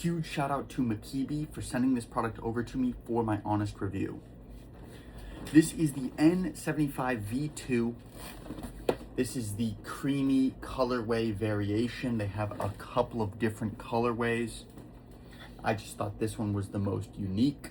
huge shout out to MIKIBY for sending this product over to me for my honest review. This is the N75 V2. This is the creamy colorway variation. They have a couple of different colorways. I just thought this one was the most unique.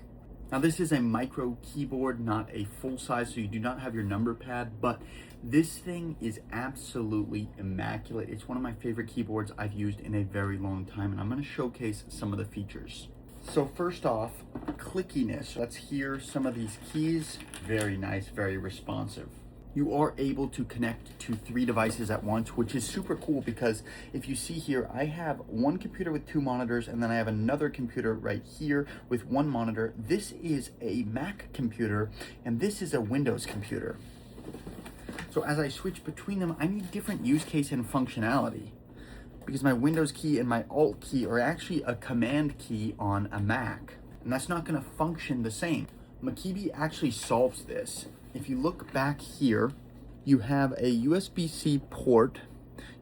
Now this is a micro keyboard, not a full size, so you do not have your number pad, but this thing is absolutely immaculate. It's one of my favorite keyboards I've used in a very long time, and I'm going to showcase some of the features. So first off, clickiness. Let's hear some of these keys. Very nice, very responsive. You are able to connect to 3 devices at once, which is super cool because if you see here, I have one computer with 2 monitors, and then I have another computer right here with 1 monitor. This is a Mac computer, and this is a Windows computer. So as I switch between them, I need different use case and functionality because my Windows key and my Alt key are actually a command key on a Mac, and that's not going to function the same. MIKIBY actually solves this. If you look back here, you have a USB-C port.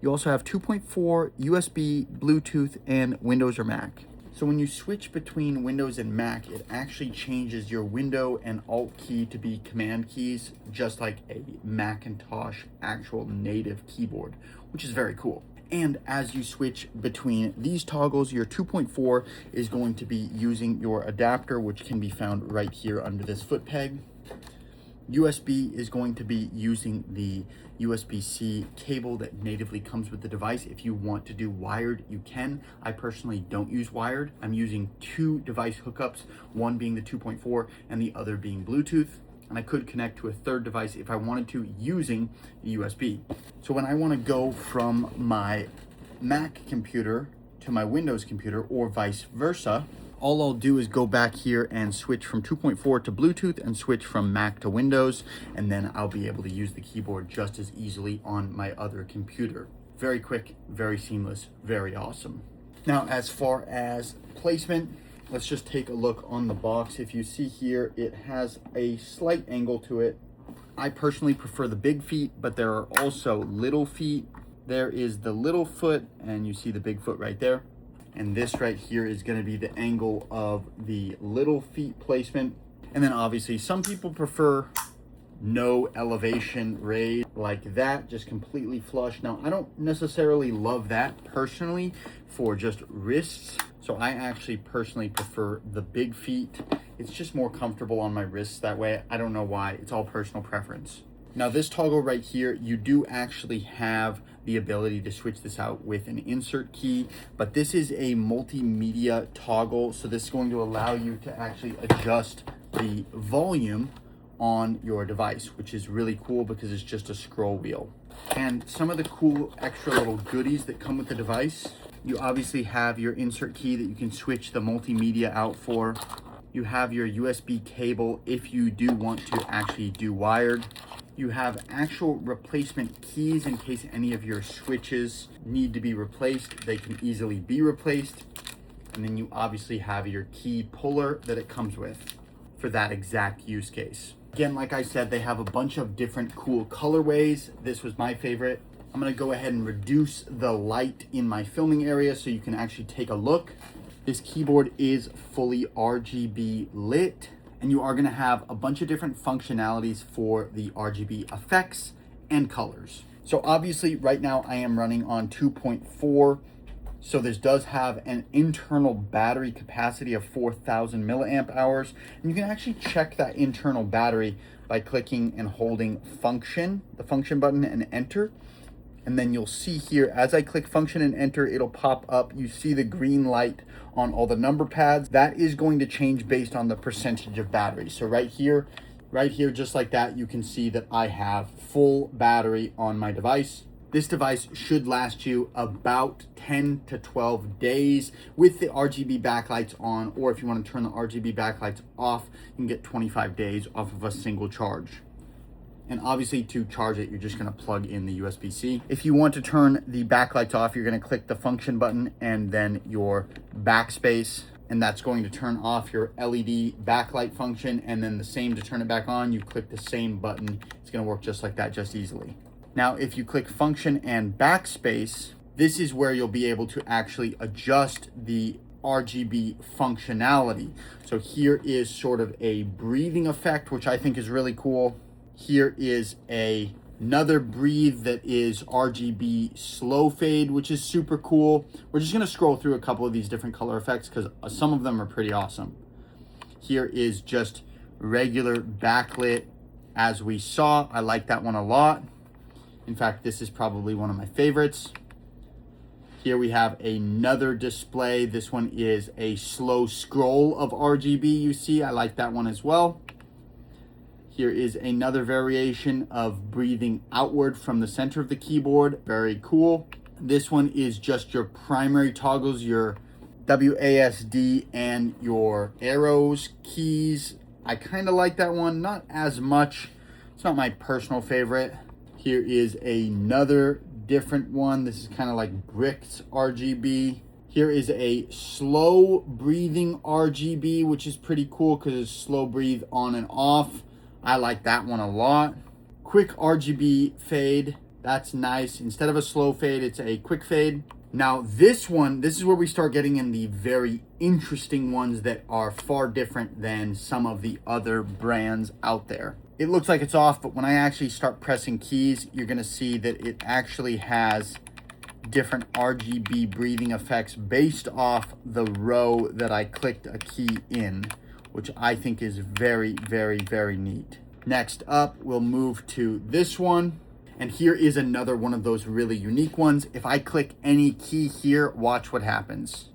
You also have 2.4 USB, Bluetooth, and Windows or Mac. So when you switch between Windows and Mac, it actually changes your Window and Alt key to be command keys, just like a Macintosh actual native keyboard, which is very cool. And as you switch between these toggles, your 2.4 is going to be using your adapter, which can be found right here under this foot peg. USB is going to be using the USB-C cable that natively comes with the device. If you want to do wired, you can. I personally don't use wired. I'm using 2 device hookups, one being the 2.4 and the other being Bluetooth. And I could connect to a 3rd device if I wanted to using the USB. So when I want to go from my Mac computer to my Windows computer or vice versa, all I'll do is go back here and switch from 2.4 to Bluetooth and switch from Mac to Windows, and then I'll be able to use the keyboard just as easily on my other computer. Very quick, very seamless, very awesome. Now, as far as placement, let's just take a look on the box. If you see here, it has a slight angle to it. I personally prefer the big feet, but there are also little feet. There is the little foot, and you see the big foot right there. And this right here is going to be the angle of the little feet placement. And then obviously some people prefer no elevation raise like that, just completely flush. Now I don't necessarily love that personally for just wrists. So I actually personally prefer the big feet. It's just more comfortable on my wrists that way. I don't know why, it's all personal preference. Now this toggle right here, you do actually have the ability to switch this out with an insert key, but this is a multimedia toggle. So this is going to allow you to actually adjust the volume on your device, which is really cool because it's just a scroll wheel. And some of the cool extra little goodies that come with the device, you obviously have your insert key that you can switch the multimedia out for. You have your USB cable if you do want to actually do wired. You have actual replacement keys in case any of your switches need to be replaced. They can easily be replaced. And then you obviously have your key puller that it comes with for that exact use case. Again, like I said, they have a bunch of different cool colorways. This was my favorite. I'm gonna go ahead and reduce the light in my filming area so you can actually take a look. This keyboard is fully RGB lit, and you are gonna have a bunch of different functionalities for the RGB effects and colors. So obviously right now I am running on 2.4. So this does have an internal battery capacity of 4,000 milliamp hours. And you can actually check that internal battery by clicking and holding function, the function button, and enter. And then you'll see here, as I click function and enter, it'll pop up. You see the green light on all the number pads. That is going to change based on the percentage of battery. So right here, just like that, you can see that I have full battery on my device. This device should last you about 10 to 12 days with the RGB backlights on, or if you want to turn the RGB backlights off, you can get 25 days off of a single charge. And obviously to charge it, you're just gonna plug in the USB-C. If you want to turn the backlights off, you're gonna click the function button and then your backspace, and that's going to turn off your LED backlight function. And then the same to turn it back on, you click the same button. It's gonna work just like that, just easily. Now, if you click function and backspace, this is where you'll be able to actually adjust the RGB functionality. So here is sort of a breathing effect, which I think is really cool. Here is another breathe that is RGB slow fade, which is super cool. We're just gonna scroll through a couple of these different color effects because some of them are pretty awesome. Here is just regular backlit as we saw. I like that one a lot. In fact, this is probably one of my favorites. Here we have another display. This one is a slow scroll of RGB, you see. I like that one as well. Here is another variation of breathing outward from the center of the keyboard. Very cool. This one is just your primary toggles, your WASD and your arrows keys. I kind of like that one, not as much. It's not my personal favorite. Here is another different one. This is kind of like bricks RGB. Here is a slow breathing RGB, which is pretty cool because it's slow breathe on and off. I like that one a lot. Quick RGB fade. That's nice. Instead of a slow fade, it's a quick fade. Now this one, this is where we start getting in the very interesting ones that are far different than some of the other brands out there. It looks like it's off, but when I actually start pressing keys, you're gonna see that it actually has different RGB breathing effects based off the row that I clicked a key in, which I think is very, very, very neat. Next up, we'll move to this one. And here is another one of those really unique ones. If I click any key here, watch what happens.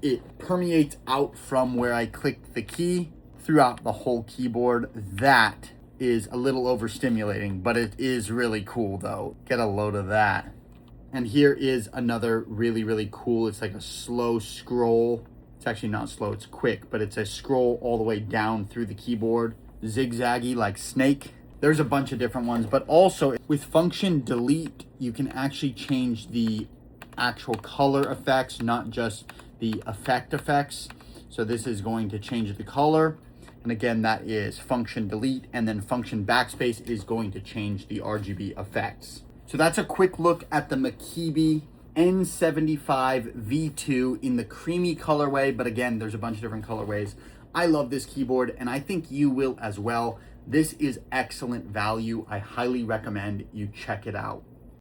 It permeates out from where I clicked the key throughout the whole keyboard. That is a little overstimulating, but it is really cool though. Get a load of that. And here is another really, really cool. It's like a slow scroll. It's actually not slow, it's quick, but it's a scroll all the way down through the keyboard. Zigzaggy like Snake. There's a bunch of different ones, but also with function delete, you can actually change the actual color effects, not just the effect effects. So this is going to change the color. And again, that is function delete, and then function backspace is going to change the RGB effects. So that's a quick look at the MIKIBY N75 V2 in the creamy colorway, but again, there's a bunch of different colorways. I love this keyboard, and I think you will as well. This is excellent value. I highly recommend you check it out.